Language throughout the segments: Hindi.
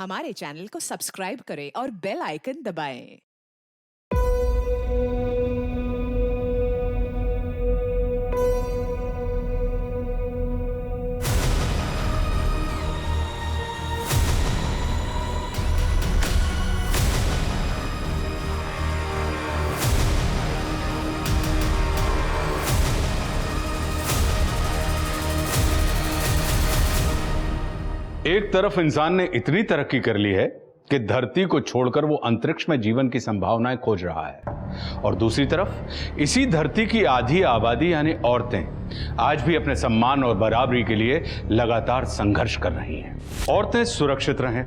हमारे चैनल को सब्सक्राइब करें और बेल आइकन दबाएं। एक तरफ इंसान ने इतनी तरक्की कर ली है कि धरती को छोड़कर वो अंतरिक्ष में जीवन की संभावनाएं खोज रहा है, और दूसरी तरफ इसी धरती की आधी आबादी यानी औरतें आज भी अपने सम्मान और बराबरी के लिए लगातार संघर्ष कर रही हैं। औरतें सुरक्षित रहें,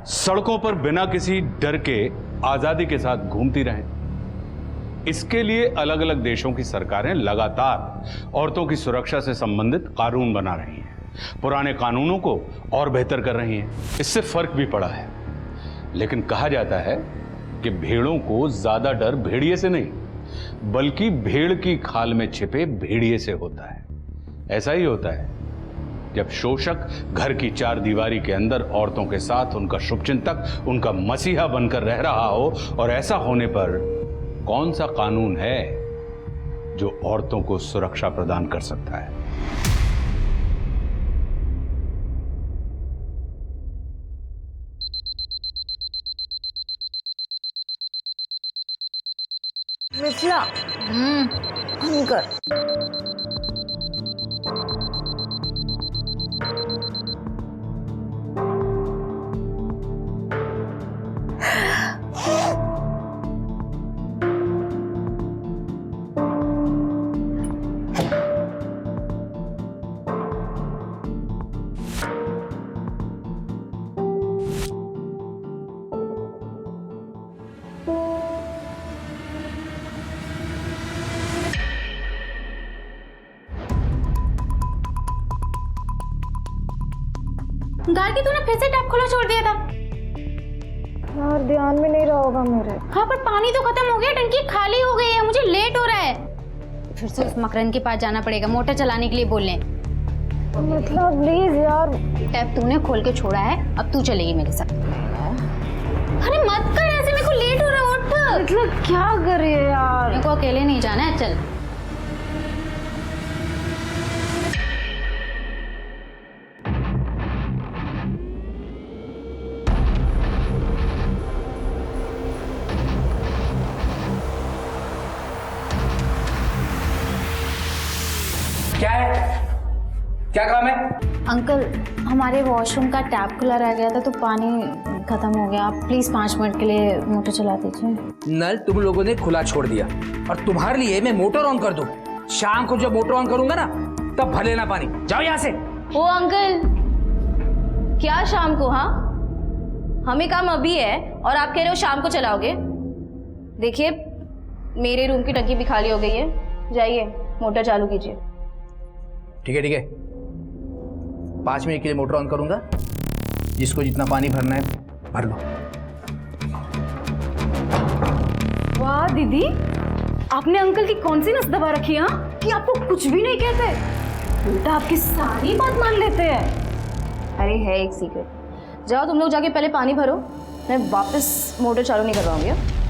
सड़कों पर बिना किसी डर के आजादी के साथ घूमती रहें। इसके लिए अलग अलग देशों की सरकारें लगातार औरतों की सुरक्षा से संबंधित कानून बना रही हैं, पुराने कानूनों को और बेहतर कर रही हैं। इससे फर्क भी पड़ा है, लेकिन कहा जाता है कि भेड़ों को ज्यादा डर भेड़िए से नहीं बल्कि भेड़ की खाल में छिपे भेड़िए से होता है। ऐसा ही होता है जब शोषक घर की चार दीवारी के अंदर औरतों के साथ उनका शुभचिंतक, उनका मसीहा बनकर रह रहा हो, और ऐसा होने पर कौन सा कानून है जो औरतों को सुरक्षा प्रदान कर सकता है? मिथिला, अंकर गार्गी, तूने फिर से टैप खुला छोड़ दिया था। यार ध्यान में नहीं रहा होगा मेरे। हाँ, पर पानी तो खत्म हो गया, टंकी खाली हो गई है, मुझे लेट हो रहा है। फिर से उस मकरन के पास जाना पड़ेगा, मोटर चलाने के लिए बोल लें। मतलब प्लीज यार। टैप तूने खोल के छोड़ा है, अब तू चलेगी मेरे साथ। अरे मत कर ऐसे, मेरे को लेट हो रहा है, उठ। मतलब क्या कर रही है यार? मेरे को अकेले नहीं जाना है, चल। क्या है? क्या काम है? अंकल, हमारे वॉशरूम का टैप खुला रह गया था तो पानी खत्म हो गया। आप प्लीज 5 मिनट के लिए मोटर चला दीजिए। नल तुम लोगों ने खुला छोड़ दिया और तुम्हारे लिए मैं मोटर ऑन कर दूं। शाम को जब मोटर ऑन करूंगा ना, तब भर लेना पानी। जाओ यहाँ से। ओ अंकल, क्या शाम को? हाँ, हमें काम अभी है और आप कह रहे हो शाम को चलाओगे? देखिए, मेरे रूम की टंकी भी खाली हो गई है, जाइए मोटर चालू कीजिए। ठीक है 5 मिनट के लिए मोटर ऑन करूंगा, जिसको जितना पानी भरना है भर लो। वाह दीदी, आपने अंकल की कौन सी नस दबा रखी है कि आपको कुछ भी नहीं कहते, उल्टा आपकी सारी बात मान लेते हैं। अरे है एक सीक्रेट। जाओ तुम लोग जाके पहले पानी भरो, मैं वापस मोटर चालू नहीं करवाऊंगी।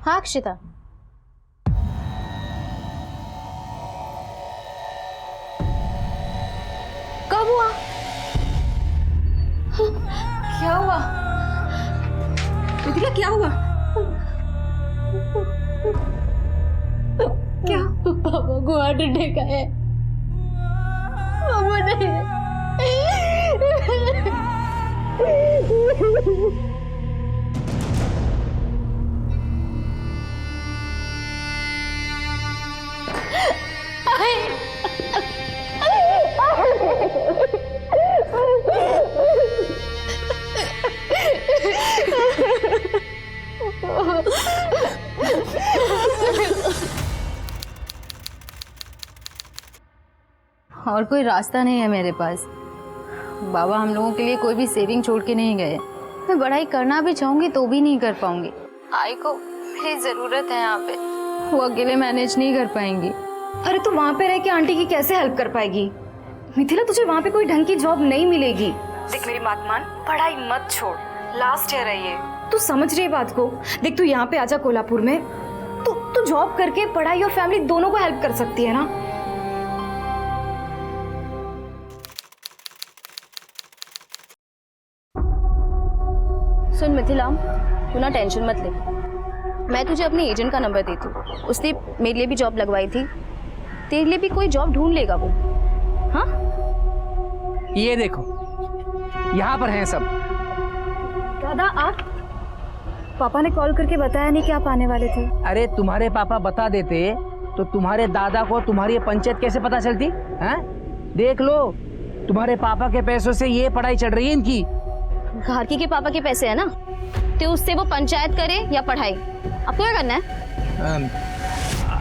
हाँ अक्षिता, कब हुआ? क्या हुआ? मिथिला क्या हुआ? क्या? पापा को हार्ट अटैक आया है। पापा नहीं। और कोई रास्ता नहीं है मेरे पास। बाबा हम लोगों के लिए कोई भी सेविंग छोड़ के नहीं गए। मैं पढ़ाई करना भी चाहूंगी तो भी नहीं कर पाऊंगी। आई को मेरी जरूरत है यहाँ पे। वो अकेले मैनेज नहीं कर पाएंगी। अरे तो वहाँ पे रह के आंटी की कैसे हेल्प कर पाएगी? मिथिला, तुझे वहाँ पे कोई ढंग की जॉब नहीं मिलेगी। देख मेरी बात मान, पढ़ाई मत छोड़, लास्ट ईयर है ये। तू समझ रही है बात को? देख तू यहाँ पे आजा कोल्हापुर में, तू जॉब करके पढ़ाई और फैमिली दोनों को हेल्प कर सकती है ना। सुन मिथिला, तू ना टेंशन मत ले, मैं तुझे अपने एजेंट का नंबर देती हूँ। उसने मेरे लिए भी जॉब लगवाई थी, तेरे लिए भी कोई जॉब ढूंढ लेगा वो। हाँ ये देखो यहाँ पर हैं सब। दादा आप? पापा ने कॉल करके बताया नहीं कि आप आने वाले थे। अरे तुम्हारे पापा बता देते तो तुम्हारे दादा को तुम्हारी पंचायत कैसे पता चलती? हैं? देख लो, तुम्हारे पापा के पैसों से ये पढ़ाई चल रही है इनकी। घारकी के पापा के पैसे है ना, तो उससे वो पंचायत करे या पढ़ाई, आपको क्या करना है?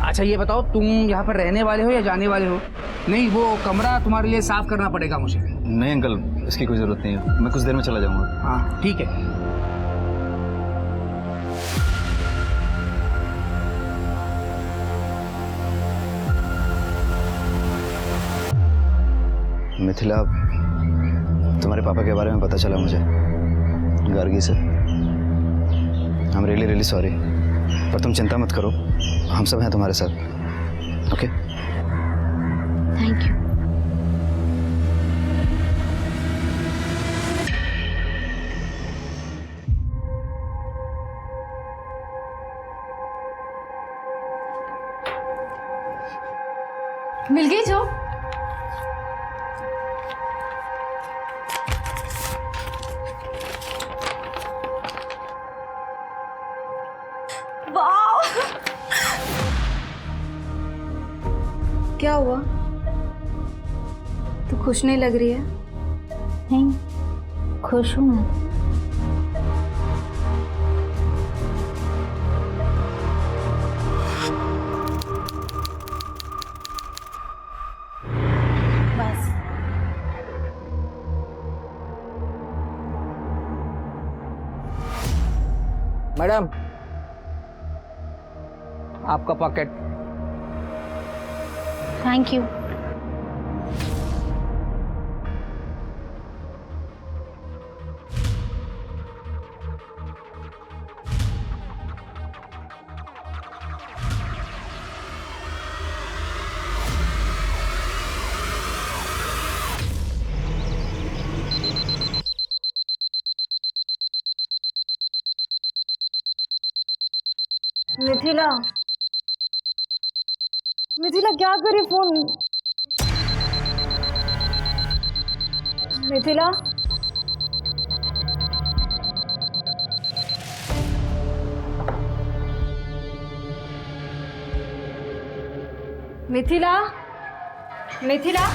अच्छा ये बताओ, तुम यहाँ पर रहने वाले हो या जाने वाले हो? नहीं, वो कमरा तुम्हारे लिए साफ करना पड़ेगा मुझे। नहीं अंकल, इसकी कोई ज़रूरत नहीं है, मैं कुछ देर में चला जाऊँगा। हाँ ठीक है। मिथिला, तुम्हारे पापा के बारे में पता चला मुझे गार्गी से। I am really really sorry, पर तुम चिंता मत करो, हम सब हैं तुम्हारे साथ। ओके? Thank you. मिल गई जॉब? क्या हुआ? तू खुश नहीं लग रही है? नहीं, खुश हूँ मैं। बस मैडम, आपका pocket. Thank you. Mithila, Mithila क्या करे फोन? मिथिला, मिथिला, मिथिला,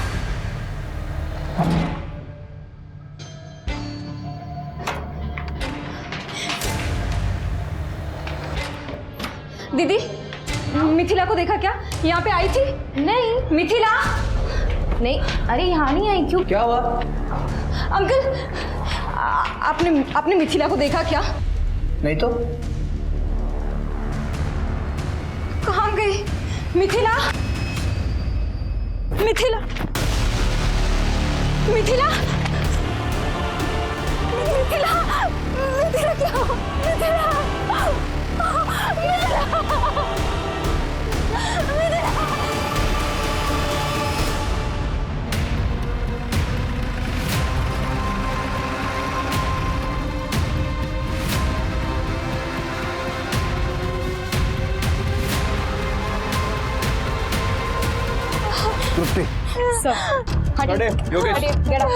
दीदी मिथिला को देखा क्या? यहाँ पे आई थी? नहीं मिथिला नहीं, अरे यहाँ नहीं आई। क्यों? क्या हुआ? अंकल, आपने मिथिला को देखा क्या? नहीं तो। कहाँ गई मिथिला? मिथिला, मिथिला, मिथिला, मिथिला क्या? मिथिला, तृप्ति, हटे, Yogesh, get out.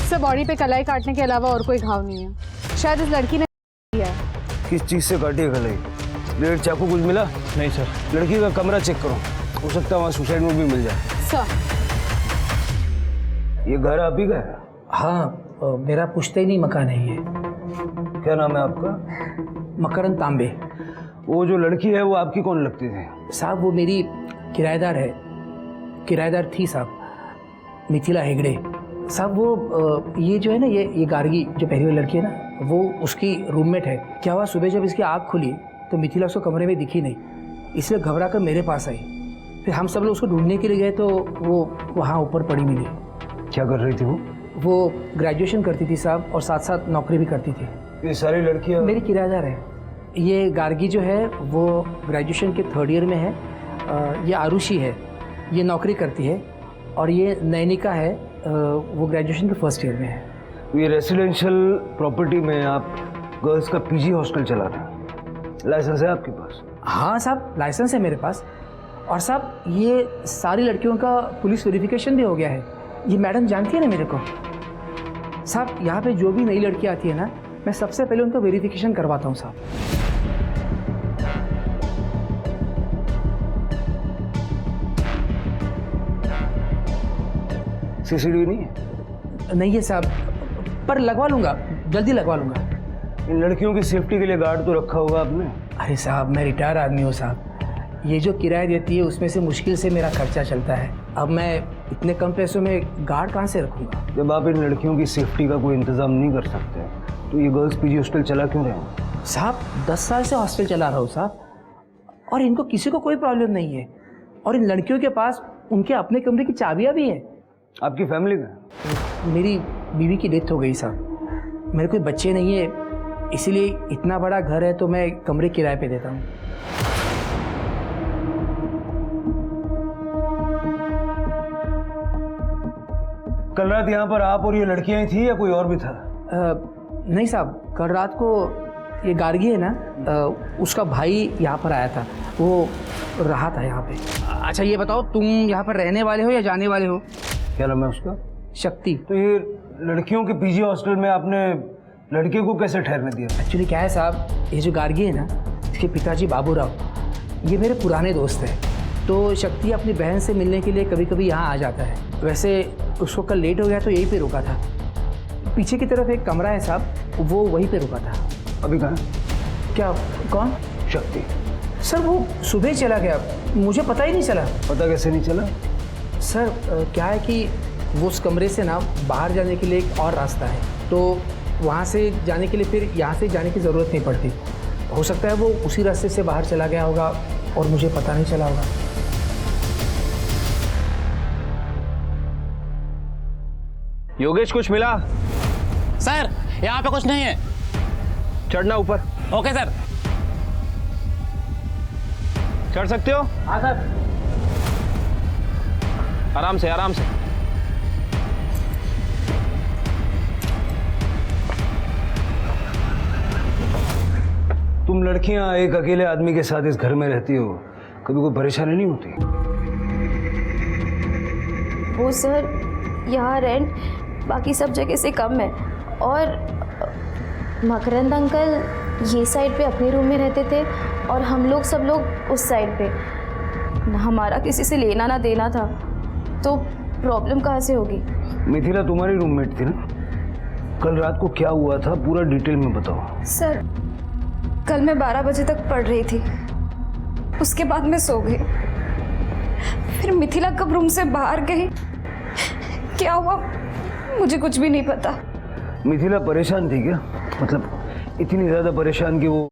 Sir, body पे कलाई काटने के अलावा और कोई घाव नहीं है। शायद इस लड़की ने किया है। किस चीज़ से काटी है कलाई? ब्लेड, चाकू कुछ मिला? नहीं सर। लड़की का कमरा चेक करो, हो सकता है वहाँ सुसाइड नोट भी मिल जाए। सर, ये घर आप ही का है? हाँ, मेरा पुश्तैनी मकान है ये। क्या नाम है आपका? मकरंद तांबे। वो जो लड़की है वो आपकी कौन लगती थी? साहब वो मेरी किराएदार है, किराएदार थी साहब, मिथिला हेगड़े। साहब वो ये जो है ना, ये गार्गी जो पहली वाली लड़की है ना, वो उसकी रूममेट है। क्या हुआ, सुबह जब इसकी आँख खुली तो मिथिला उसको कमरे में दिखी नहीं, इसलिए घबरा कर मेरे पास आई। फिर हम सब लोग उसको ढूंढने के लिए गए तो वो वहाँ ऊपर पड़ी मिली। क्या कर रही थी वो ग्रेजुएशन करती थी साहब, और साथ साथ नौकरी भी करती थी। ये सारी लड़कियाँ मेरी किराएदार है। ये गार्गी जो है वो ग्रेजुएशन के 3rd ईयर में है। ये आरुषि है, ये नौकरी करती है। और ये नैनिका है, वो ग्रेजुएशन के 1st ईयर में है। ये रेसिडेंशियल प्रॉपर्टी में आप गर्ल्स का पीजी हॉस्टल चलाते हैं, लाइसेंस है आपके पास? हाँ साहब, लाइसेंस है मेरे पास। और साहब ये सारी लड़कियों का पुलिस वेरिफिकेशन भी हो गया है। ये मैडम जानती है ना मेरे को। साहब यहाँ पे जो भी नई लड़की आती है ना, मैं सबसे पहले उनका वेरिफिकेशन करवाता हूँ साहब। सीसीटीवी नहीं है? नहीं है साहब, पर लगवा लूँगा, जल्दी लगवा लूँगा। इन लड़कियों की सेफ्टी के लिए गार्ड तो रखा होगा आपने? अरे साहब, मैं रिटायर आदमी हूँ साहब। ये जो किराया देती है उसमें से मुश्किल से मेरा खर्चा चलता है। अब मैं इतने कम पैसों में गार्ड कहाँ से रखूँगा? जब आप इन लड़कियों की सेफ्टी का कोई इंतजाम नहीं कर सकते तो ये गर्ल्स पीजी हॉस्टल चला क्यों रहे हैं? साहब 10 साल से हॉस्टल चला रहा हूँ साहब, और इनको किसी को कोई प्रॉब्लम नहीं है। और इन लड़कियों के पास उनके अपने कमरे की चाबियाँ भी हैं। आपकी फैमिली में? मेरी बीवी की डेथ हो गई साहब, मेरे कोई बच्चे नहीं है, इसीलिए इतना बड़ा घर है तो मैं कमरे किराए पे देता हूँ। कल रात यहाँ पर आप और ये लड़कियाँ ही थी या कोई और भी था? नहीं साहब, कल रात को ये गार्गी है ना, उसका भाई यहाँ पर आया था, वो रहा था यहाँ पे। अच्छा ये बताओ, तुम यहाँ पर रहने वाले हो या जाने वाले हो? क्या नाम है उसका? शक्ति। तो ये लड़कियों के पीजी हॉस्टल में आपने लड़के को कैसे ठहरने दिया? एक्चुअली क्या है साहब, ये जो गार्गी है ना, इसके पिताजी बाबूराव, ये मेरे पुराने दोस्त हैं। तो शक्ति अपनी बहन से मिलने के लिए कभी कभी यहाँ आ जाता है। वैसे उसको कल लेट हो गया तो यहीं पे रुका था। पीछे की तरफ एक कमरा है साहब, वो वहीं पे रुका था। अभी कहाँ? क्या? कौन? शक्ति। सर वो सुबह चला गया, मुझे पता ही नहीं चला। पता कैसे नहीं चला? सर क्या है कि वो उस कमरे से ना बाहर जाने के लिए एक और रास्ता है, तो वहाँ से जाने के लिए फिर यहाँ से जाने की ज़रूरत नहीं पड़ती। हो सकता है वो उसी रास्ते से बाहर चला गया होगा और मुझे पता नहीं चला होगा। योगेश कुछ मिला? सर यहाँ पे कुछ नहीं है। चढ़ना ऊपर। Okay sir. चढ़ सकते हो? हाँ सर। आराम से आराम से। तुम लड़कियां एक अकेले आदमी के साथ इस घर में रहती हो, कभी कोई परेशानी नहीं होती? वो सर यहाँ रेंट बाकी सब जगह से कम है, और मकरंद अंकल ये साइड पे अपने रूम में रहते थे और हम लोग सब लोग उस साइड पे। ना हमारा किसी से लेना ना देना था, तो प्रॉब्लम कहाँ से होगी? मिथिला तुम्हारी रूममेट थी ना? कल रात को क्या हुआ था पूरा डिटेल में बताओ। सर कल मैं 12 बजे तक पढ़ रही थी, उसके बाद मैं सो गई। फिर मिथिला कब रूम से बाहर गई, क्या हुआ, मुझे कुछ भी नहीं पता। मिथिला परेशान थी क्या? मतलब इतनी ज़्यादा परेशान कि वो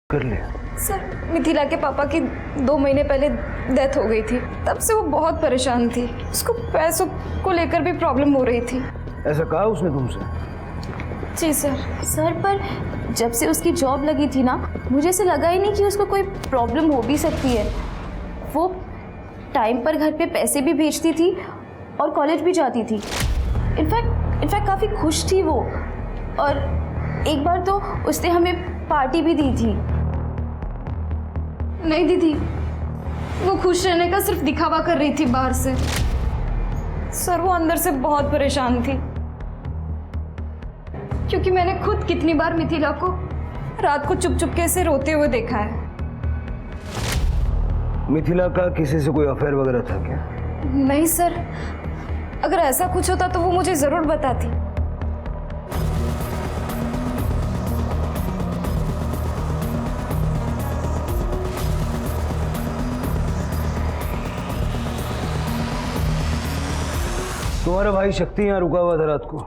कर ले? सर मिथिला के पापा की 2 महीने पहले डेथ हो गई थी, तब से वो बहुत परेशान थी। उसको पैसों को लेकर भी प्रॉब्लम हो रही थी। ऐसा कहा उसने तुमसे? जी सर। सर पर जब से उसकी जॉब लगी थी ना, मुझे ऐसे लगा ही नहीं कि उसको कोई प्रॉब्लम हो भी सकती है। वो टाइम पर घर पे पैसे भी भेजती थी और कॉलेज भी जाती थी। इनफैक्ट काफ़ी खुश थी वो, और एक बार तो उसने हमें पार्टी भी दी थी। नहीं दीदी, वो खुश रहने का सिर्फ दिखावा कर रही थी बाहर से। सर वो अंदर से बहुत परेशान थी, क्योंकि मैंने खुद कितनी बार मिथिला को रात को चुप चुप के से रोते हुए देखा है। मिथिला का किसी से कोई अफेयर वगैरह था क्या? नहीं सर, अगर ऐसा कुछ होता तो वो मुझे जरूर बताती। तुम्हारा भाई शक्ति यहाँ रुका हुआ था रात को,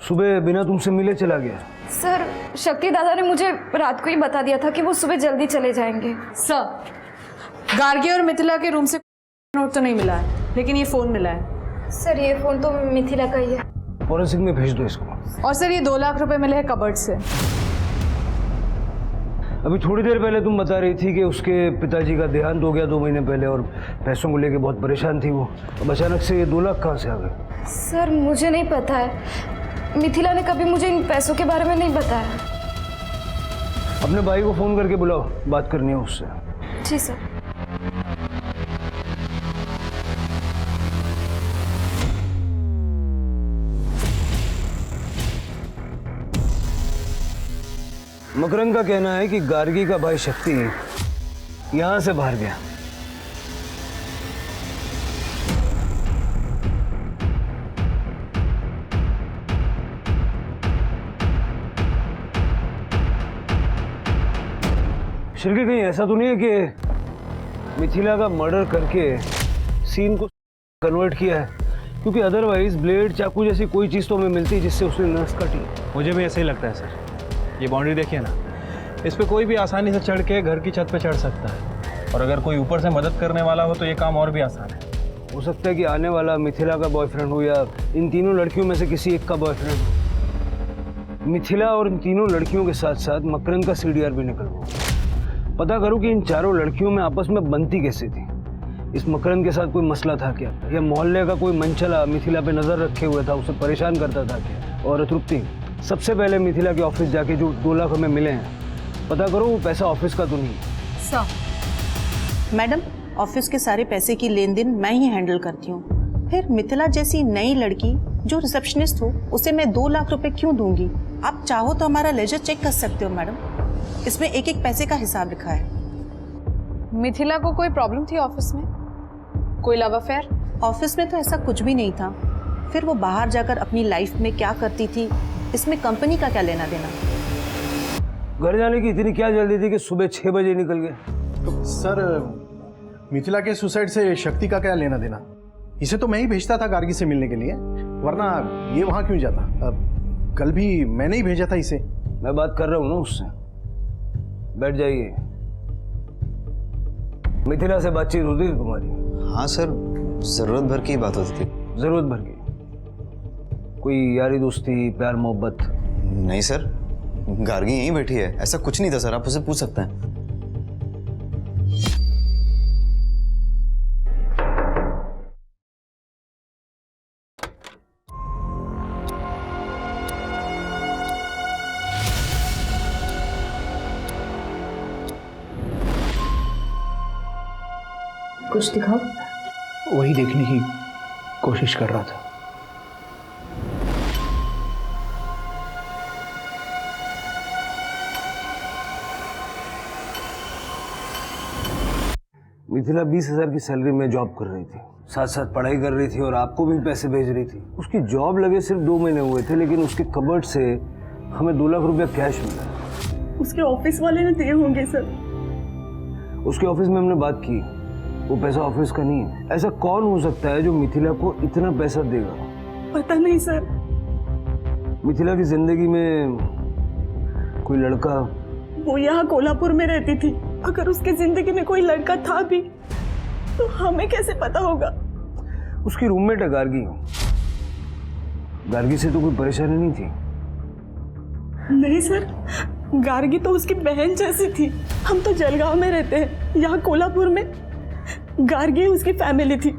सुबह बिना तुमसे मिले चला गया। सर शक्ति दादा ने मुझे रात को ही बता दिया था कि वो सुबह जल्दी चले जाएंगे। सर गार्गी और मिथिला के रूम से नोट तो नहीं मिला है, लेकिन ये फ़ोन मिला है। सर ये फ़ोन तो मिथिला का ही है। फॉरेंसिक में भेज दो इसको। और सर ये 2 लाख रुपए मिले हैं कबर्ड से। अभी थोड़ी देर पहले तुम बता रही थी कि उसके पिताजी का देहांत हो गया 2 महीने पहले और पैसों को लेके बहुत परेशान थी वो। अब अचानक से ये 2 लाख कहाँ से आ गए? सर मुझे नहीं पता है, मिथिला ने कभी मुझे इन पैसों के बारे में नहीं बताया। अपने भाई को फ़ोन करके बुलाओ, बात करनी है उससे। जी सर। मकरंद का कहना है कि गार्गी का भाई शक्ति यहां से बाहर गया। शिरके कहीं ऐसा तो नहीं है कि मिथिला का मर्डर करके सीन को कन्वर्ट किया है? क्योंकि अदरवाइज ब्लेड चाकू जैसी कोई चीज़ तो हमें मिलती जिससे उसने नस काटी। मुझे भी ऐसा ही लगता है सर। ये बाउंड्री देखिए ना, इस पे कोई भी आसानी से चढ़ के घर की छत पे चढ़ सकता है, और अगर कोई ऊपर से मदद करने वाला हो तो ये काम और भी आसान है। हो सकता है कि आने वाला मिथिला का बॉयफ्रेंड हो या इन तीनों लड़कियों में से किसी एक का बॉयफ्रेंड हो। मिथिला और इन तीनों लड़कियों के साथ साथ मकरंद का सीडीआर भी निकलवाओ। पता करो कि इन चारों लड़कियों में आपस में बनती कैसे थी। इस मकरंद के साथ कोई मसला था क्या, या मोहल्ले का कोई मनचला मिथिला पे नजर रखे हुए था, उसे परेशान करता था क्या? और तृप्ति, सबसे पहले मिथिला के ऑफिस जाके जो 2 लाख हमें मिले हैं, पता करो वो पैसा ऑफिस का तो नहीं है। सर मैडम, ऑफिस के सारे पैसे की लेन देन मैं ही हैंडल करती हूँ। फिर मिथिला जैसी नई लड़की जो रिसेप्शनिस्ट हो, उसे मैं 2 लाख रुपए क्यों दूंगी? आप चाहो तो हमारा लेजर चेक कर सकते हो मैडम, इसमें एक एक पैसे का हिसाब लिखा है। मिथिला को कोई प्रॉब्लम थी ऑफिस में? कोई लव अफेयर? ऑफिस में तो ऐसा कुछ भी नहीं था। फिर वो बाहर जाकर अपनी लाइफ में क्या करती थी, इसमें कंपनी का क्या लेना देना? घर जाने की इतनी क्या जल्दी थी कि सुबह 6 बजे निकल गए? तो सर मिथिला के सुसाइड से शक्ति का क्या लेना देना? इसे तो मैं ही भेजता था गार्गी से मिलने के लिए, वरना ये वहाँ क्यों जाता? कल भी मैंने ही भेजा था इसे। मैं बात कर रहा हूँ ना उससे। बैठ जाइए। मिथिला से बातचीत होती थी तुम्हारी? हाँ सर, जरूरत भर की बात होती थी। जरूरत भर की? कोई यारी दोस्ती, प्यार मोहब्बत? नहीं सर, गार्गी यहीं बैठी है, ऐसा कुछ नहीं था सर, आप उसे पूछ सकते हैं। कुछ दिखाओ। वही देखने की कोशिश कर रहा था। मिथिला 20,000 की सैलरी में जॉब कर रही थी, साथ साथ पढ़ाई कर रही थी और आपको भी पैसे भेज रही थी। उसकी जॉब लगे सिर्फ 2 महीने हुए थे, लेकिन उसके कबर्ड से हमें 2 लाख रुपया कैश मिला। उसके ऑफिस वाले ने दिए होंगे सर। उसके ऑफिस में हमने बात की, वो पैसा ऑफिस का नहीं है। ऐसा कौन हो सकता है जो मिथिला को इतना पैसा देगा? पता नहीं सर। मिथिला की जिंदगी में कोई लड़का? वो यहाँ कोल्हापुर में रहती थी। अगर उसकी जिंदगी में कोई लड़का था भी तो हमें कैसे पता होगा? उसकी रूममेट है गार्गी। गार्गी से तो कोई परेशानी नहीं थी? नहीं सर, गार्गी तो उसकी बहन जैसी थी। हम तो जलगांव में रहते हैं, यहाँ कोल्हापुर में गार्गी उसकी फैमिली थी।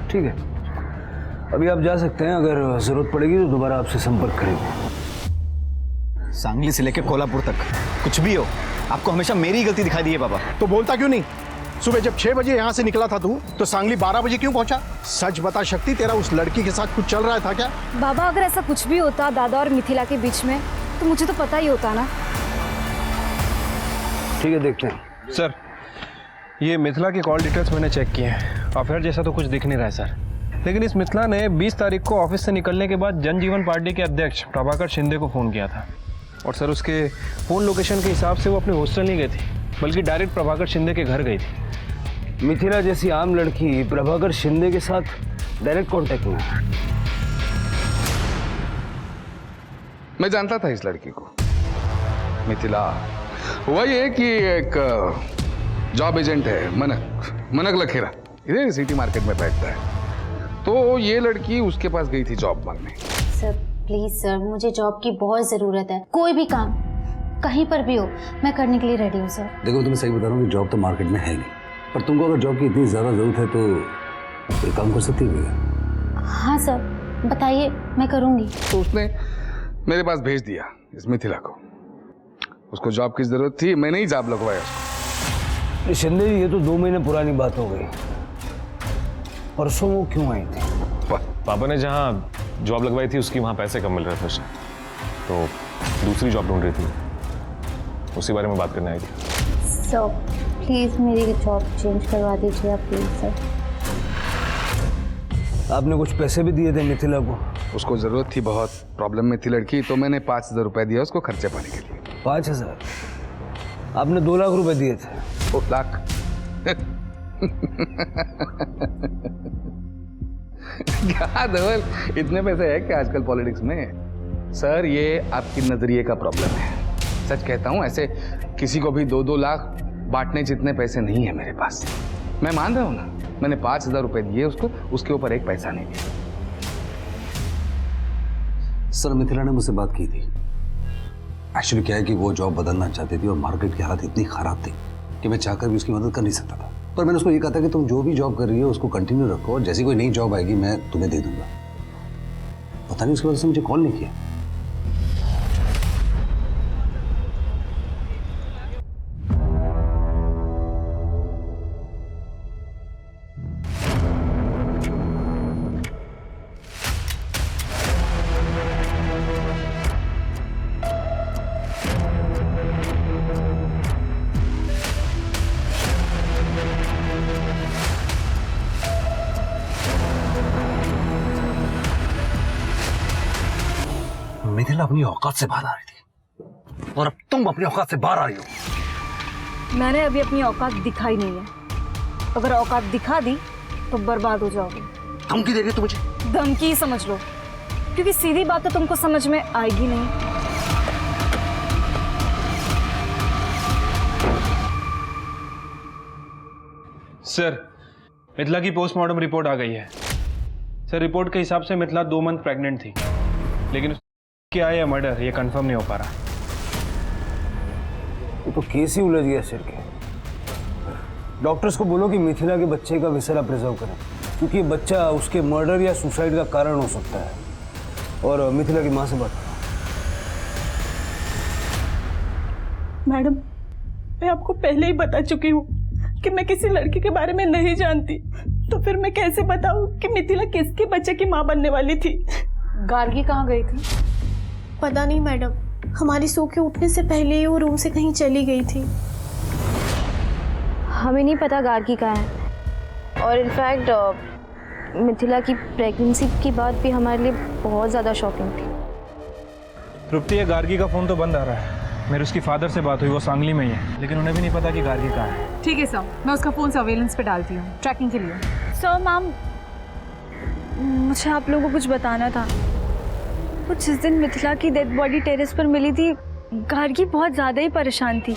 ठीक है, अभी आप जा सकते हैं। अगर जरूरत पड़ेगी तो दोबारा आपसे संपर्क करेंगे। सांगली से लेकर कोल्हापुर तक कुछ भी हो, आपको हमेशा मेरी गलती दिखाई दी है पापा। तो बोलता क्यों नहीं? सुबह जब 6 बजे यहाँ से निकला था तू, तो सांगली 12 बजे क्यों पहुंचा? सच बता शक्ति, तेरा उस लड़की के साथ कुछ चल रहा था क्या? बाबा अगर ऐसा कुछ भी होता दादा और मिथिला के बीच में, तो मुझे तो पता ही होता ना। ठीक है, देखते हैं। सर, ये मिथिला की कॉल डिटेल्स मैंने चेक किए हैं। अफेयर जैसा तो कुछ दिख नहीं रहा है सर, लेकिन इस मिथिला ने 20 तारीख को ऑफिस से निकलने के बाद जनजीवन पार्टी के अध्यक्ष प्रभाकर शिंदे को फ़ोन किया था। और सर उसके फ़ोन लोकेशन के हिसाब से वो अपने हॉस्टल नहीं गई थी, बल्कि डायरेक्ट प्रभाकर शिंदे के घर गई थी। मिथिला जैसी आम लड़की प्रभाकर शिंदे के साथ डायरेक्ट कांटेक्ट में है। मैं जानता था इस लड़की को, मिथिला। वही है कि एक जॉब एजेंट है, मनक लखेरा, इधर सिटी मार्केट में बैठता है। तो ये लड़की उसके पास गई थी जॉब मांगने। सर प्लीज सर, मुझे जॉब की बहुत ज़रूरत है। कोई भी काम कहीं पर भी हो मैं करने के लिए रेडी हूँ सर। देखो तुम्हें सही बता रहा हूँ कि जॉब तो मार्केट में है नहीं, पर तुमको अगर जॉब की इतनी ज़्यादा ज़रूरत है तो एक काम कर सकती है। हाँ सर बताइए, मैं करूँगी। तो उसने मेरे पास भेज दिया इस मिथिला को। उसको जॉब की जरूरत थी, मैंने ही जॉब लगवाया उसको। शिंदे जी, ये तो 2 महीने पुरानी बात हो गई। परसों वो क्यों आई थी? पापा ने जहाँ जॉब लगवाई थी उसकी वहाँ पैसे कम मिल रहे थे उसे, तो दूसरी जॉब ढूंढ रही थी, उसी बारे में बात करने आई थी। सर प्लीज़ मेरी जॉब चेंज करवा दीजिए आप प्लीज़ सर। आपने कुछ पैसे भी दिए थे मिथिला को? उसको जरूरत थी, बहुत प्रॉब्लम में थी लड़की, तो मैंने 5,000 रुपए दिया उसको खर्चे पाने के लिए। 5,000? आपने 2 लाख रुपए दिए थे। 2 लाख? क्या धवल, इतने पैसे है क्या आजकल पॉलिटिक्स में? सर ये आपकी नजरिए का प्रॉब्लम है। सच कहता हूं, ऐसे किसी को भी 2-2 लाख बांटने जितने पैसे नहीं है मेरे पास। मैं मान रहा हूं ना, मैंने 5,000 रुपए दिए उसको, उसके ऊपर एक पैसा नहीं दिया। सर मिथिला ने मुझसे बात की थी। एक्चुअली क्या है कि वो जॉब बदलना चाहती थी और मार्केट की हालत इतनी खराब थी कि मैं चाहकर भी उसकी मदद कर नहीं सकता था। पर मैंने उसको ये कहा था कि तुम जो भी जॉब कर रही हो उसको कंटिन्यू रखो और जैसी कोई नई जॉब आएगी मैं तुम्हें दे दूंगा। पता नहीं उसकी वजह से मुझे कॉल नहीं किया। मिथिला अपनी औकात से बाहर आ रही थी और अब तुम अपनी औकात से बाहर आ रही हो। मैंने अभी अपनी औकात दिखाई नहीं है। अगर औकात दिखा दी तो बर्बाद हो जाओगे। धमकी दे रही तू मुझे? धमकी ही समझ लो, क्योंकि सीधी बात तो तुमको समझ में आएगी नहीं। सर मिथिला की पोस्टमार्टम रिपोर्ट आ गई है। सर रिपोर्ट के हिसाब से मिथिला 2 मंथ प्रेग्नेंट थी, लेकिन क्या है मर्डर ये कंफर्म नहीं हो पा रहा। ये तो केस ही उलझ गया सिर के। डॉक्टर्स को बोलो कि मिथिला के बच्चे का विसरा प्रिजर्व करें, क्योंकि ये बच्चा उसके मर्डर या सुसाइड का कारण हो सकता है। और मिथिला की माँ से बात करो। मैडम, मैं आपको पहले ही बता चुकी हूँ कि मैं किसी लड़की के बारे में नहीं जानती, तो फिर मैं कैसे बताऊँ कि मिथिला किसके बच्चे की माँ बनने वाली थी? गार्गी कहाँ गई थी? पता नहीं मैडम, हमारी सो के उठने से पहले ही वो रूम से कहीं चली गई थी। हमें नहीं पता गार्गी कहाँ है, और इनफैक्ट मिथिला की प्रेगनेंसी की बात भी हमारे लिए बहुत ज़्यादा शॉकिंग थी। तृप्ति, ये गार्गी का फ़ोन तो बंद आ रहा है। मेरे उसकी फादर से बात हुई, वो सांगली में ही है, लेकिन उन्हें भी नहीं पता कि गार्गी कहाँ है। ठीक है सर, मैं उसका फ़ोन सर्वेलेंस पे डालती हूँ ट्रैकिंग के लिए। सर मैम, मुझे आप लोगों को कुछ बताना था। वो जिस दिन मिथिला की डेड बॉडी टेरेस पर मिली थी, गार्गी बहुत ज़्यादा ही परेशान थी।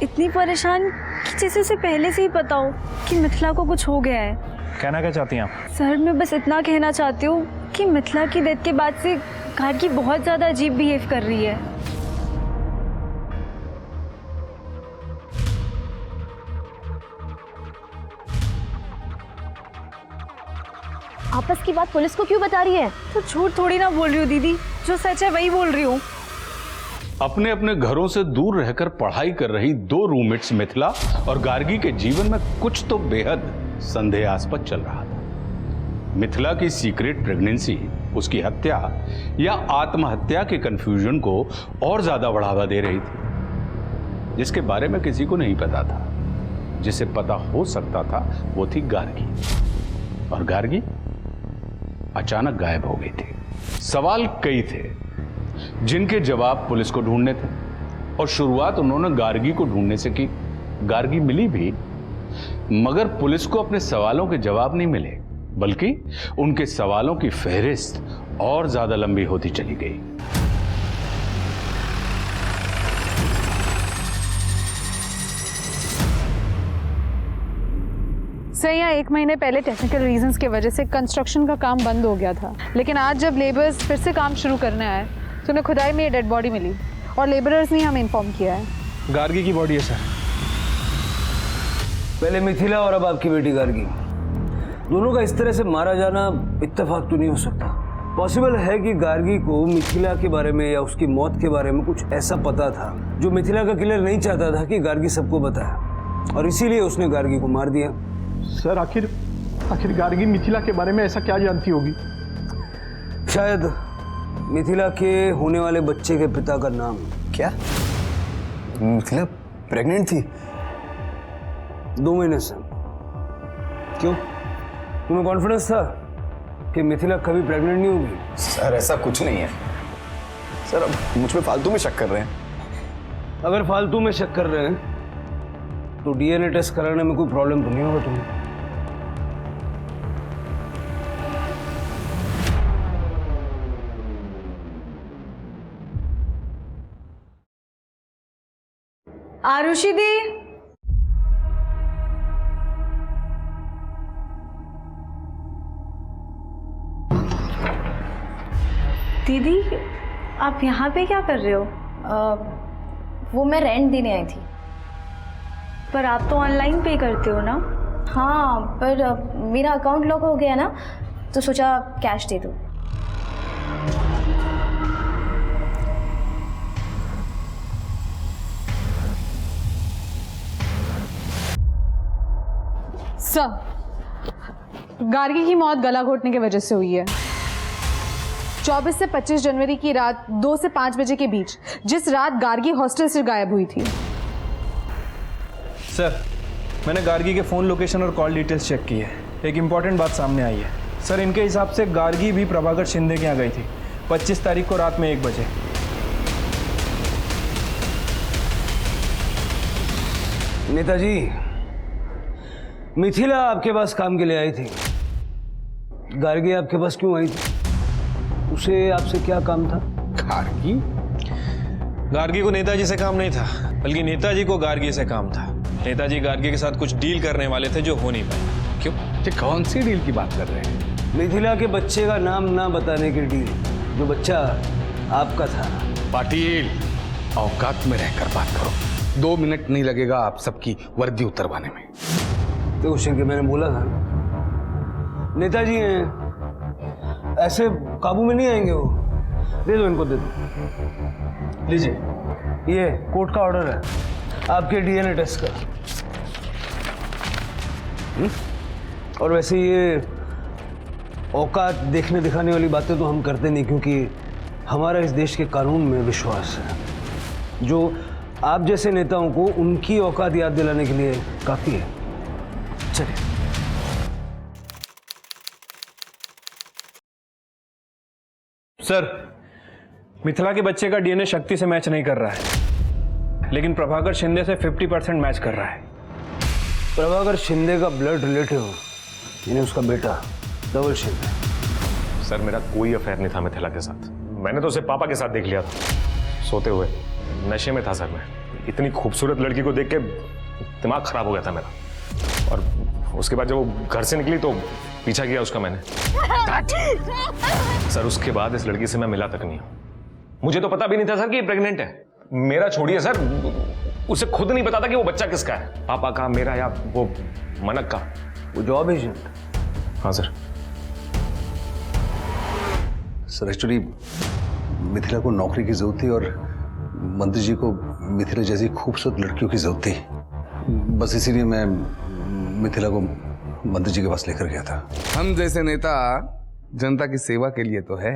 इतनी परेशान कि जैसे उसे पहले से ही पता हो कि मिथिला को कुछ हो गया है। कहना क्या चाहती हैं आप? सर मैं बस इतना कहना चाहती हूँ कि मिथिला की डेथ के बाद से गार्गी बहुत ज़्यादा अजीब बिहेव कर रही है। आपस की बात पुलिस को क्यों बता रही है? तो झूठ थोड़ी ना बोल रही हूँ दीदी, जो सच है वही बोल रही हूँ। अपने अपने घरों से दूर रहकर पढ़ाई कर रही 2 रूममेट्स मिथिला और गार्गी के जीवन में कुछ तो बेहद संदेहास्पद चल रहा था। मिथिला की सीक्रेट प्रेगनेंसी उसकी हत्या या आत्महत्या के कंफ्यूजन को और ज्यादा बढ़ावा दे रही थी, जिसके बारे में किसी को नहीं पता था। जिसे पता हो सकता था वो थी गार्गी, और गार्गी अचानक गायब हो गई थी। सवाल कई थे जिनके जवाब पुलिस को ढूंढने थे, और शुरुआत उन्होंने गार्गी को ढूंढने से की। गार्गी मिली भी, मगर पुलिस को अपने सवालों के जवाब नहीं मिले, बल्कि उनके सवालों की फहरिस्त और ज्यादा लंबी होती चली गई। सर, यहाँ 1 महीने पहले टेक्निकल रीजंस की वजह से कंस्ट्रक्शन का काम बंद हो गया था, लेकिन आज जब लेबर्स फिर से काम शुरू करने आए तो उन्हें खुदाई में ये डेड बॉडी मिली और लेबरर्स ने हमें इन्फॉर्म किया है। गार्गी की बॉडी है सर। पहले मिथिला और अब आपकी बेटी गार्गी, दोनों का इस तरह से मारा जाना इत्तेफाक तो नहीं हो सकता। पॉसिबल है कि गार्गी को मिथिला के बारे में या उसकी मौत के बारे में कुछ ऐसा पता था जो मिथिला का किलर नहीं चाहता था कि गार्गी सबको बताए, और इसीलिए उसने गार्गी को मार दिया। सर, आखिर गार्गी मिथिला के बारे में ऐसा क्या जानती होगी? शायद मिथिला के होने वाले बच्चे के पिता का नाम। क्या मिथिला प्रेग्नेंट थी? 2 महीने से। क्यों, तुम्हें कॉन्फिडेंस था कि मिथिला कभी प्रेग्नेंट नहीं होगी? सर, ऐसा कुछ नहीं है सर, अब मुझ पे फालतू में शक कर रहे हैं। अगर फालतू में शक कर रहे हैं तो डीएनए टेस्ट कराने में कोई प्रॉब्लम तो नहीं होगा तुम्हें? आरुषि दी, दीदी आप यहाँ पे क्या कर रहे हो? वो मैं रेंट देने आई थी। पर आप तो ऑनलाइन पे करते हो ना? हाँ, पर मेरा अकाउंट लॉक हो गया ना, तो सोचा कैश दे दूँ। सर, गार्गी की मौत गला घोटने की वजह से हुई है। 24 से 25 जनवरी की रात 2 से 5 बजे के बीच, जिस रात गार्गी हॉस्टल से गायब हुई थी। सर, मैंने गार्गी के फ़ोन लोकेशन और कॉल डिटेल्स चेक की है। एक इम्पॉर्टेंट बात सामने आई है सर। इनके हिसाब से गार्गी भी प्रभाकर शिंदे के यहाँ गई थी 25 तारीख को रात में 1 बजे। नेताजी, मिथिला आपके पास काम के लिए आई थी। गार्गी आपके पास क्यों आई थी? उसे आपसे क्या काम था? गार्गी को नेताजी से काम नहीं था, बल्कि नेताजी को गार्गी से काम था। नेताजी गार्गी के साथ कुछ डील करने वाले थे जो हो नहीं पाई। क्यों? ये कौन सी डील की बात कर रहे हैं? मिथिला के बच्चे का नाम ना बताने की डील, जो बच्चा आपका था। पाटिल, औकात में रहकर बात करो। 2 मिनट नहीं लगेगा आप सबकी वर्दी उतरवाने में। तो उस के मैंने बोला था ना, नेताजी हैं, ऐसे काबू में नहीं आएंगे वो। दे दो इनको, दे दो। लीजिए, ये कोर्ट का ऑर्डर है आपके डीएनए टेस्ट का। और वैसे ये औकात देखने दिखाने वाली बातें तो हम करते नहीं, क्योंकि हमारा इस देश के कानून में विश्वास है, जो आप जैसे नेताओं को उनकी औकात याद दिलाने के लिए काफी है। चलिए। सर, मिथिला के बच्चे का डीएनए शक्ति से मैच नहीं कर रहा है, लेकिन प्रभाकर शिंदे से 50% मैच कर रहा है। प्रभाकर शिंदे का ब्लड रिलेटिव, यानी उसका बेटा धवल शिंदे। सर, मेरा कोई अफेयर नहीं था मिथिला के साथ। मैंने तो उसे पापा के साथ देख लिया था, सोते हुए। नशे में था सर मैं। इतनी खूबसूरत लड़की को देख के दिमाग खराब हो गया था मेरा। और उसके बाद जब वो घर से निकली तो पीछा किया उसका मैंने। सर, उसके बाद इस लड़की से मैं मिला तक नहीं। मुझे तो पता भी नहीं था सर कि ये प्रेग्नेंट है। मेरा छोड़िए सर, उसे खुद नहीं पता था कि वो बच्चा किसका है, पापा का, मेरा या वो मनक का। वो जॉब एजेंट? हाँ सर। सर, एक्चुअली मिथिला को नौकरी की जरूरत थी और मंत्री जी को मिथिला जैसी खूबसूरत लड़कियों की जरूरत थी। बस इसीलिए मैं मिथिला को मंत्री जी के पास लेकर गया था। हम जैसे नेता जनता की सेवा के लिए तो है,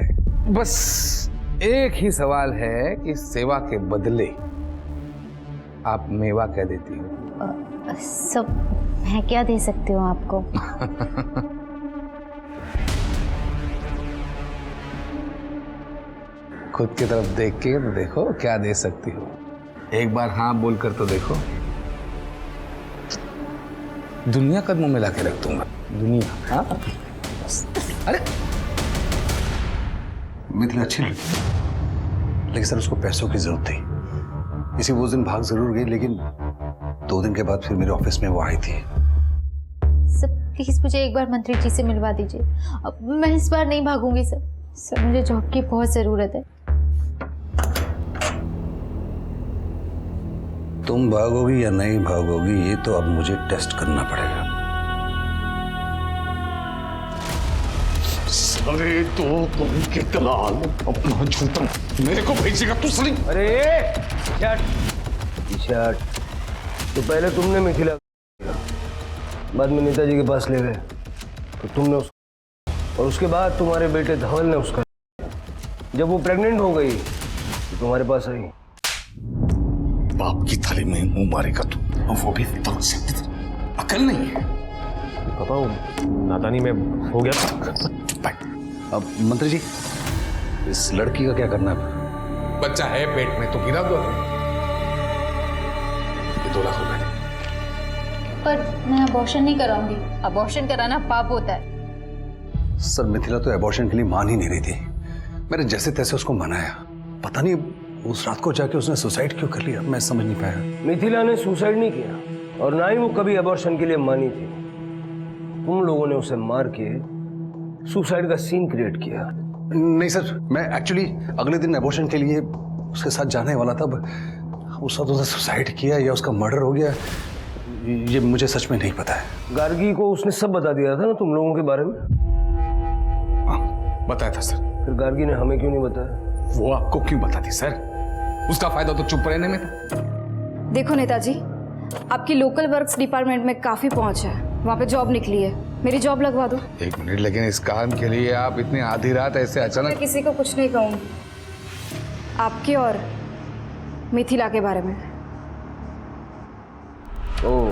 बस एक ही सवाल है कि सेवा के बदले आप मेवा क्या देती हो? सब मैं क्या दे सकती हूँ आपको? खुद की तरफ देख के तो देखो क्या दे सकती हो। एक बार हाँ बोलकर तो देखो। दुनिया कदमों में लाके रख दूंगा। दुनिया, हाँ बस। अरे मिथिला अच्छी लड़की, लेकिन सर उसको पैसों की जरूरत थी, इसी वो दिन भाग जरूर गई, लेकिन 2 दिन के बाद फिर मेरे ऑफिस में वो आई थी। सर प्लीज़ मुझे एक बार मंत्री जी से मिलवा दीजिए। अब मैं इस बार नहीं भागूंगी सर। सर मुझे जॉब की बहुत ज़रूरत है। तुम भागोगी या नहीं भागोगी ये तो अब मुझे टेस्ट करना पड़ेगा। अरे तो तुम कितना अपना झूठा मेरे को भेजेगा तू सली। अरे शट, तो पहले तुमने मिथिला, बाद में नेताजी के पास ले गए, तो तुमने और उसके बाद तुम्हारे बेटे धवल ने उसका, जब वो प्रेग्नेंट हो गई तो तुम्हारे पास आई। बाप की थाली में मुंह मारेगा तू, और वो भी अकल नहीं है। पापा वो नादानी में हो गया था। अब मंत्री जी इस लड़की का क्या करना है? बच्चा है पेट में तो गिरा दो। ये 2 लाख रुपए दे। पर मैं अबॉर्शन नहीं कराऊंगी। अबॉर्शन कराना पाप होता है। सर मिथिला तो अबॉर्शन के लिए मान ही नहीं रही थी। मैंने जैसे तैसे उसको मनाया, पता नहीं उस रात को जाके उसने सुसाइड क्यों कर लिया, मैं समझ नहीं पाया। मिथिला ने सुसाइड नहीं किया और ना ही वो कभी अबॉर्शन के लिए मानी थी। तुम लोगों ने उसे मार के सुसाइड का सीन क्रिएट किया। नहीं सर, मैं एक्चुअली अगले दिन अबॉर्शन के लिए उसके साथ जाने वाला था। उस वक्त उसने सुसाइड किया या उसका मर्डर हो गया ये मुझे सच में नहीं पता है। गार्गी को उसने सब बता दिया था ना तुम लोगों के बारे में? हाँ बताया था सर। फिर गार्गी ने हमें क्यों नहीं बताया? वो आपको क्यों बताती सर? उसका फायदा तो चुप रहने में था। देखो नेताजी, आपकी लोकल वर्क्स डिपार्टमेंट में काफी पहुंच है, वहाँ पे जॉब निकली है, मेरी जॉब लगवा दो। 1 मिनट, लेकिन इस काम के लिए आप इतनी आधी रात ऐसे अचानक? मैं किसी को कुछ नहीं कहूँगी, आपके और मिथिला के बारे में। ओह,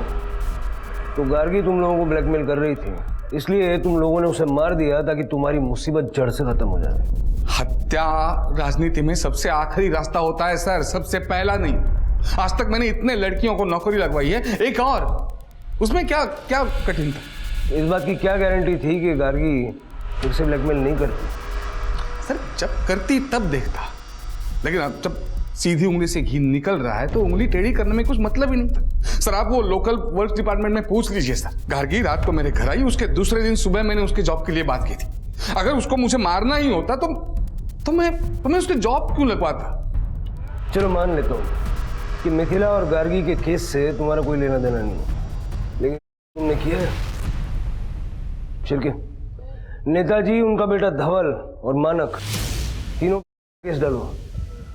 तो गार्गी तुम लोगों को ब्लैकमेल कर रही थी, इसलिए तुम लोगों ने उसे मार दिया ताकि तुम्हारी मुसीबत जड़ से खत्म हो जाए। हत्या राजनीति में सबसे आखिरी रास्ता होता है सर, सबसे पहला नहीं। आज तक मैंने इतने लड़कियों को नौकरी लगवाई है, एक और, उसमें क्या क्या कठिन था? इस बात की क्या गारंटी थी कि गार्गी फिर से ब्लैकमेल नहीं करती? सर जब करती तब देखता, लेकिन अब जब सीधी उंगली से घी निकल रहा है तो उंगली टेढ़ी करने में कुछ मतलब ही नहीं था। सर आप वो लोकल वर्क डिपार्टमेंट में पूछ लीजिए सर। गार्गी रात को मेरे घर आई, उसके दूसरे दिन सुबह मैंने उसके जॉब के लिए बात की थी। अगर उसको मुझे मारना ही होता तो मैं उसके जॉब क्यों लगवाता? चलो मान लेता हूँ कि मिथिला और गार्गी के केस से तुम्हारा कोई लेना देना नहीं है, लेकिन तुमने किया है। चल के नेताजी, उनका बेटा धवल और मानक, तीनों केस डालो।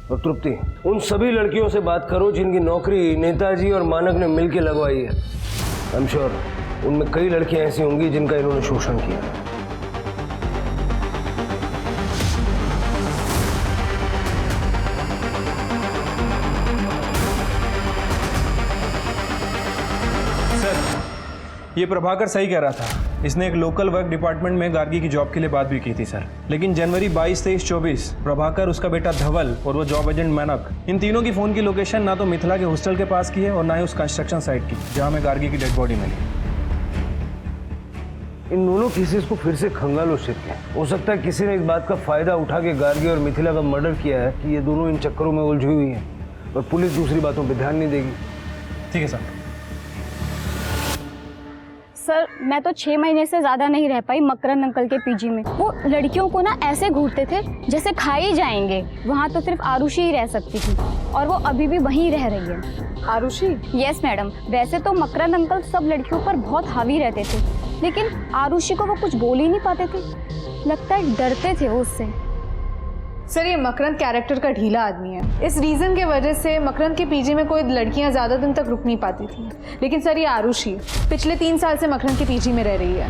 और तृप्ति, उन सभी लड़कियों से बात करो जिनकी नौकरी नेताजी और मानक ने मिलकर लगवाई है। आई एम श्योर उनमें कई लड़कियां ऐसी होंगी जिनका इन्होंने शोषण किया। ये प्रभाकर सही कह रहा था। इसने एक लोकल वर्क डिपार्टमेंट में गार्गी की जॉब के लिए बात भी की थी सर। लेकिन जनवरी 22, 23, 24 प्रभाकर, उसका बेटा धवल और वो जॉब एजेंट मानक, इन तीनों की फ़ोन की लोकेशन ना तो मिथिला के हॉस्टल के पास की है और ना ही उस कंस्ट्रक्शन साइट की जहाँ में गार्गी की डेड बॉडी मिली। इन दोनों केसेस को फिर से खंगालो शिरके। हो सकता है किसी ने इस बात का फ़ायदा उठा के गार्गी और मिथिला का मर्डर किया है कि ये दोनों इन चक्करों में उलझी हुई हैं और पुलिस दूसरी बातों पर ध्यान नहीं देगी। ठीक है सर। सर मैं तो 6 महीने से ज़्यादा नहीं रह पाई मकरंद अंकल के पीजी में। वो लड़कियों को ना ऐसे घूरते थे जैसे खा ही जाएंगे। वहाँ तो सिर्फ आरुषि ही रह सकती थी और वो अभी भी वहीं रह रही है। आरुषि? Yes madam. वैसे तो मकरंद अंकल सब लड़कियों पर बहुत हावी रहते थे, लेकिन आरुषि को वो कुछ बोल ही नहीं पाते थे। लगता है डरते थे वो उससे। सर ये मकरंद कैरेक्टर का ढीला आदमी है। इस रीज़न की वजह से मकरंद के पीजी में कोई लड़कियां ज़्यादा दिन तक रुक नहीं पाती थी। लेकिन सर ये आरुषि पिछले 3 साल से मकरंद के पीजी में रह रही है।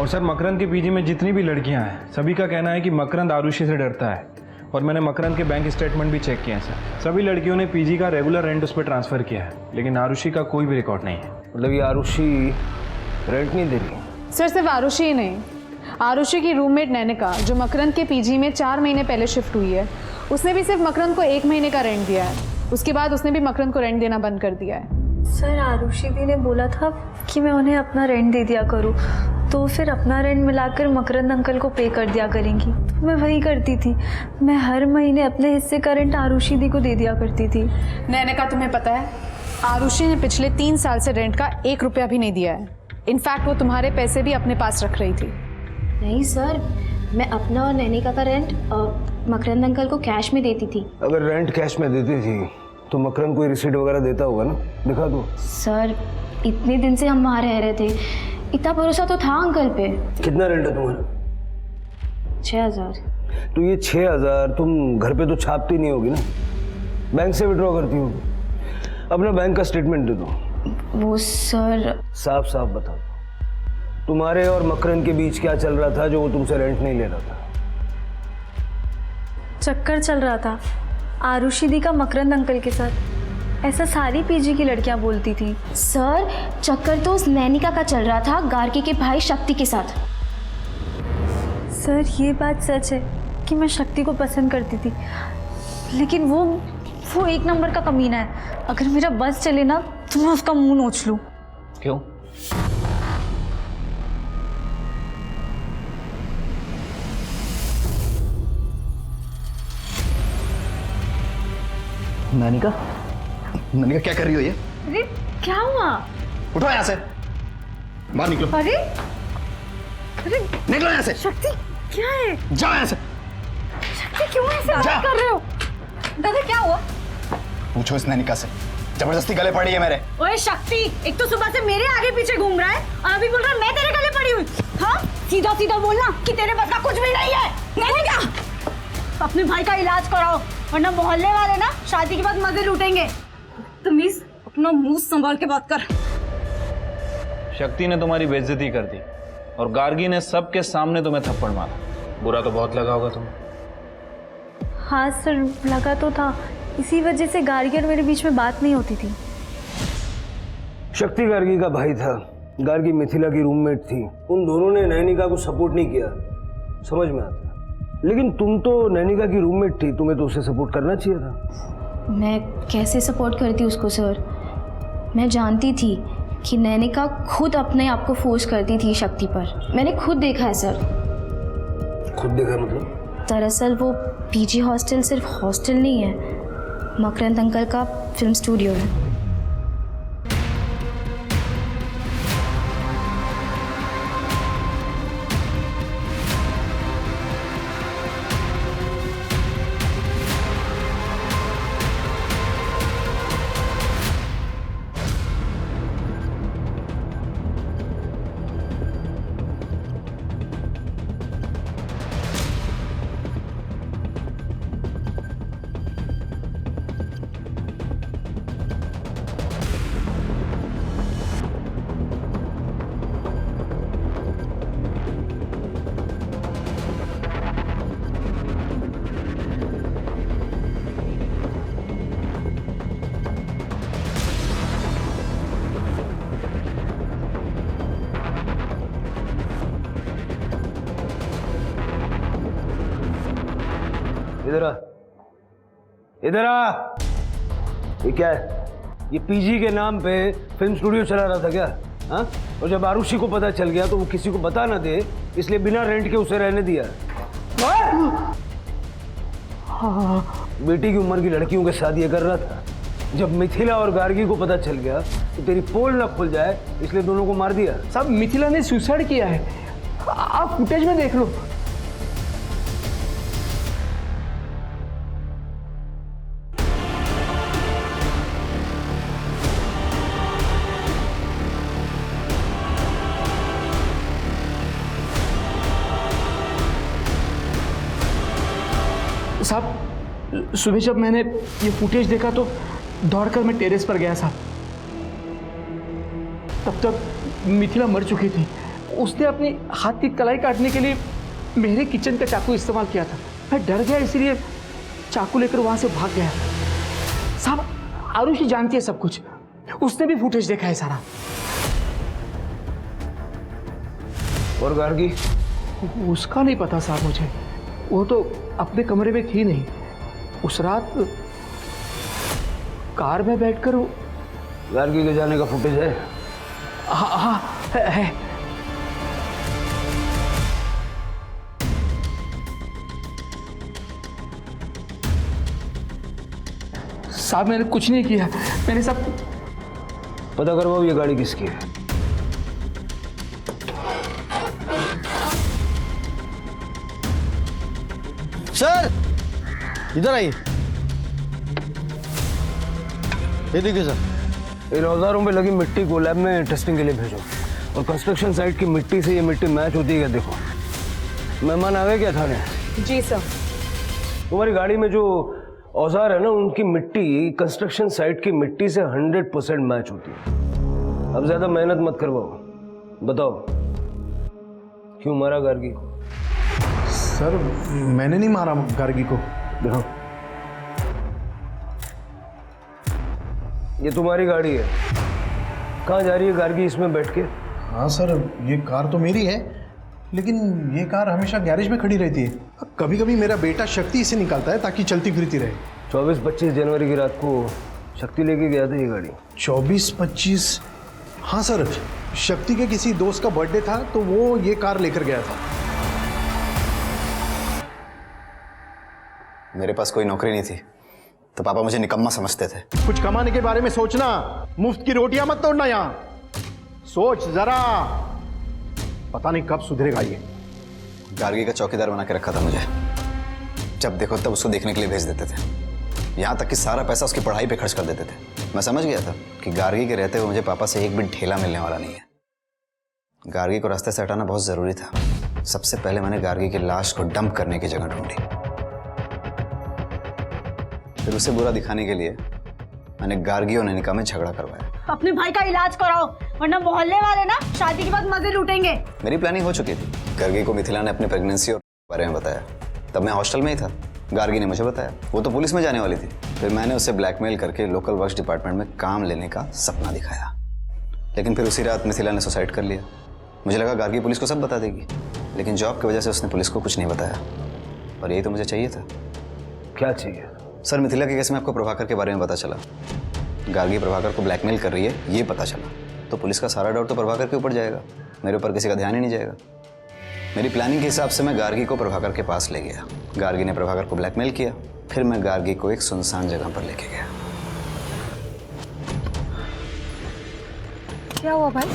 और सर मकरंद के पीजी में जितनी भी लड़कियां हैं सभी का कहना है कि मकरंद आरुषि से डरता है। और मैंने मकरंद के बैंक स्टेटमेंट भी चेक किए हैं सर। सभी लड़कियों ने पीजी का रेगुलर रेंट उस पर ट्रांसफ़र किया है, लेकिन आरुषि का कोई भी रिकॉर्ड नहीं है। मतलब ये आरुषि रेंट नहीं दे रही? सर सिर्फ आरुषि ही नहीं, आरुषि की रूममेट नैनिका जो मकरंद के पीजी में 4 महीने पहले शिफ्ट हुई है, उसने भी सिर्फ मकरंद को 1 महीने का रेंट दिया है। उसके बाद उसने भी मकरंद को रेंट देना बंद कर दिया है। सर आरुषि दी ने बोला था कि मैं उन्हें अपना रेंट दे दिया करूं, तो फिर अपना रेंट मिलाकर मकरंद अंकल को पे कर दिया करेंगी। तो मैं वही करती थी, मैं हर महीने अपने हिस्से का रेंट आरुषि दी को दे दिया करती थी। नैनिका, तुम्हें पता है आरुषि ने पिछले 3 साल से रेंट का 1 रुपया भी नहीं दिया है। इनफैक्ट वो तुम्हारे पैसे भी अपने पास रख रही थी। नहीं सर, मैं अपना और नैनिका का रेंट मकरंद अंकल को कैश में देती थी। अगर रेंट कैश में देती थी तो मकरंद कोई रिसीट वगैरह देता होगा ना, दिखा दो। सर इतने दिन से हम वहाँ रह रहे थे, इतना भरोसा तो था अंकल पे। कितना रेंट है तुम्हारा? 6000। तो ये 6000 तुम घर पे तो छापती नहीं होगी ना, बैंक से विड्रॉ करती होगी। अपना बैंक का स्टेटमेंट दे दो। वो सर साफ साफ बता दो, तुम्हारे और मकरंद के बीच क्या चल रहा था जो वो तुमसे रेंट नहीं ले रहा था? चक्कर चल रहा था आरुषि दी का मकरंद अंकल के साथ, ऐसा सारी पीजी की लड़कियां बोलती थी। सर चक्कर तो उस नैनिका का चल रहा था गार्गी के भाई शक्ति के साथ। सर ये बात सच है कि मैं शक्ति को पसंद करती थी, लेकिन वो 1 नंबर का कमीना है। अगर मेरा बस चले ना तो मैं उसका मुंह नोच लूं। क्यों? नानिका, नानिका क्या कर रही हो ये? अरे क्या हुआ? उठो यहाँ से, बाहर निकलो। अरे अरे निकलो यहाँ से। शक्ति क्या है? जाओ यहाँ से। शक्ति क्यों ऐसे बात कर रहे हो? दादा क्या हुआ? पूछो इस नानिका से, जबरदस्ती गले पड़ी है मेरे। ओए शक्ति, एक तो सुबह से मेरे आगे पीछे घूम रहा है और अभी बोल रहा है मैं तेरे गले पड़ी हुई। हाँ सीधा सीधा बोलना कि तेरे बस का कुछ भी नहीं है। नहीं क्या? अपने भाई का इलाज कराओ, वरना मोहल्ले वाले ना शादी के बाद मजे लूटेंगे। तमीज अपना मुंह संभाल के बात कर। शक्ति ने तुम्हारी बेइज्जती कर दी और गार्गी ने सबके सामने तुम्हें थप्पड़ मारा। बुरा तो बहुत लगा होगा तुम्हें। हाँ सर, लगा तो था, इसी वजह से गार्गी और मेरे बीच में बात नहीं होती थी। शक्ति गार्गी का भाई था, गार्गी मिथिला की रूममेट थी। उन दोनों ने नैनिका को सपोर्ट नहीं किया, समझ में आता। लेकिन तुम तो नैनिका की रूममेट थी, तुम्हें तो उसे सपोर्ट करना चाहिए था। मैं कैसे सपोर्ट करती उसको सर? मैं जानती थी कि नैनिका खुद अपने आप को फोर्स करती थी शक्ति पर। मैंने खुद देखा है सर। खुद देखा मतलब? दरअसल वो पीजी हॉस्टल सिर्फ हॉस्टल नहीं है, मकरंद अंकल का फिल्म स्टूडियो है। इधर आ। ये क्या है? ये पीजी के नाम पे फिल्म स्टूडियो चला रहा था क्या? हाँ? और जब आरुषि को पता चल गया तो वो किसी को बता ना दे, इसलिए बिना रेंट के उसे रहने दिया। हाँ, बेटी की उम्र की लड़कियों के साथ ये कर रहा था। जब मिथिला और गार्गी को पता चल गया तो तेरी पोल न खुल जाए, इसलिए दोनों को मार दिया। साहब मिथिला ने सुसाइड किया है, आप फुटेज में देख लो। साहब सुबह जब मैंने ये फुटेज देखा तो दौड़कर मैं टेरेस पर गया साहब। तब तक मिथिला मर चुकी थी। उसने अपनी हाथ की कलाई काटने के लिए मेरे किचन का चाकू इस्तेमाल किया था। मैं डर गया, इसलिए चाकू लेकर वहां से भाग गया। साहब आरुषि जानती है सब कुछ, उसने भी फुटेज देखा है सारा। और गार्गी? उसका नहीं पता साहब मुझे, वो तो अपने कमरे में थी नहीं। उस रात कार में बैठकर गार्गी के जाने का फुटेज है? हाँ हाँ है। साहब मैंने कुछ नहीं किया, मैंने सब पता करवाओ ये गाड़ी किसकी है। सर इधर आइए। ये देखिए सर, इन औजारों में लगी मिट्टी को लैब में टेस्टिंग के लिए भेजो, और कंस्ट्रक्शन साइट की मिट्टी से ये मिट्टी मैच होती है। देखो मेहमान आ गए क्या थाने? जी सर। तुम्हारी गाड़ी में जो औजार है ना, उनकी मिट्टी कंस्ट्रक्शन साइट की मिट्टी से 100% मैच होती है। अब ज्यादा मेहनत मत करवाओ, बताओ क्यों मारा गार्गी को? सर मैंने नहीं मारा गार्गी को। देखो ये तुम्हारी गाड़ी है, कहाँ जा रही है गार्गी इसमें बैठ के? हाँ सर, ये कार तो मेरी है, लेकिन ये कार हमेशा गैरेज में खड़ी रहती है। कभी कभी मेरा बेटा शक्ति इसे निकालता है ताकि चलती फिरती रहे। 24-25 जनवरी की रात को शक्ति लेके गया था ये गाड़ी। 24-25? हाँ सर, शक्ति के किसी दोस्त का बर्थडे था तो वो ये कार लेकर गया था। मेरे पास कोई नौकरी नहीं थी तो पापा मुझे निकम्मा समझते थे। कुछ कमाने के बारे में सोचना, मुफ्त की रोटियां मत तोड़ना। यहाँ सोच जरा, पता नहीं कब सुधरेगा ये। गार्गी का चौकीदार बना के रखा था मुझे, जब देखो तब उसको देखने के लिए भेज देते थे। यहाँ तक कि सारा पैसा उसकी पढ़ाई पे खर्च कर देते थे। मैं समझ गया था कि गार्गी के रहते हुए मुझे पापा से एक भी ढेला मिलने वाला नहीं है। गार्गी को रास्ते से हटाना बहुत जरूरी था। सबसे पहले मैंने गार्गी की लाश को डंप करने की जगह ढूंढी, फिर उसे बुरा दिखाने के लिए मैंने गार्गी और नैनिका में झगड़ा करवाया। अपने भाई का इलाज कराओ, वरना मोहल्ले वाले ना शादी के बाद मजे लूटेंगे। मेरी प्लानिंग हो चुकी थी। गार्गी को मिथिला ने अपनी प्रेगनेंसी और बारे में बताया। तब मैं हॉस्टल में ही था, गार्गी ने मुझे बताया। वो तो पुलिस में जाने वाली थी। फिर मैंने उसे ब्लैकमेल करके लोकल वर्क्स डिपार्टमेंट में काम लेने का सपना दिखाया, लेकिन फिर उसी रात मिथिला ने सुसाइड कर लिया। मुझे लगा गार्गी पुलिस को सब बता देगी, लेकिन जॉब की वजह से उसने पुलिस को कुछ नहीं बताया, और यही तो मुझे चाहिए था। क्या चाहिए? सर मिथिला के केस में आपको प्रभाकर के बारे में पता चला, गार्गी प्रभाकर को ब्लैकमेल कर रही है ये पता चला, तो पुलिस का सारा डाउट तो प्रभाकर के ऊपर जाएगा, मेरे ऊपर किसी का ध्यान ही नहीं जाएगा। मेरी प्लानिंग के हिसाब से मैं गार्गी को प्रभाकर के पास ले गया। गार्गी ने प्रभाकर को ब्लैकमेल किया, फिर मैं गार्गी को एक सुनसान जगह पर लेके गया। क्या हुआ भाई?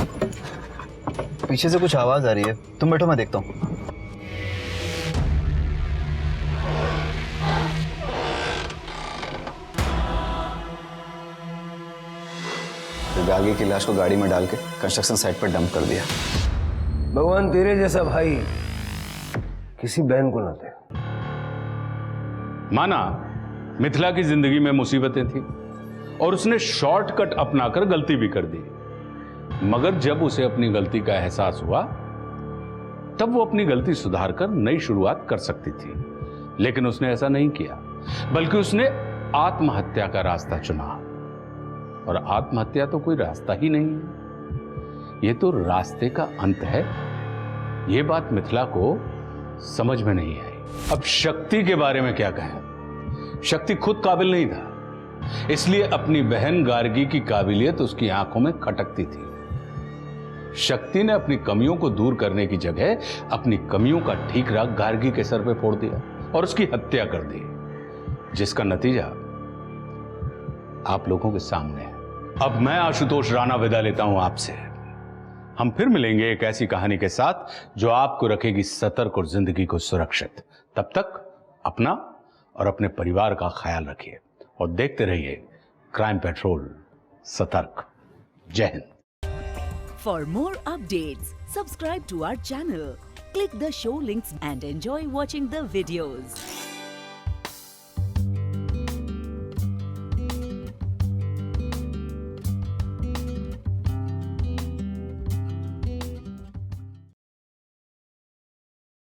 पीछे से कुछ आवाज आ रही है, तुम बैठो मैं देखता हूँ। गार्गी की लाश को गाड़ी में डाल के कंस्ट्रक्शन साइट पर डंप कर दिया। भगवान तेरे जैसा भाई किसी बहन को ना दे। माना मिथिला की जिंदगी में मुसीबतें थी और उसने शॉर्टकट अपनाकर गलती भी कर दी, मगर जब उसे अपनी गलती का एहसास हुआ तब वो अपनी गलती सुधारकर नई शुरुआत कर सकती थी, लेकिन उसने ऐसा नहीं किया, बल्कि उसने आत्महत्या का रास्ता चुना। और आत्महत्या तो कोई रास्ता ही नहीं है, ये तो रास्ते का अंत है। ये बात मिथिला को समझ में नहीं आई। अब शक्ति के बारे में क्या कहें? शक्ति खुद काबिल नहीं था, इसलिए अपनी बहन गार्गी की काबिलियत उसकी आंखों में खटकती थी। शक्ति ने अपनी कमियों को दूर करने की जगह अपनी कमियों का ठीकरा गार्गी के सर पे फोड़ दिया और उसकी हत्या कर दी, जिसका नतीजा आप लोगों के सामने है। अब मैं आशुतोष राणा विदा लेता हूं आपसे। हम फिर मिलेंगे एक ऐसी कहानी के साथ जो आपको रखेगी सतर्क और जिंदगी को सुरक्षित। तब तक अपना और अपने परिवार का ख्याल रखिए और देखते रहिए क्राइम पेट्रोल सतर्क। जय Hind. For more updates, subscribe to our channel, click the show links and enjoy watching the videos.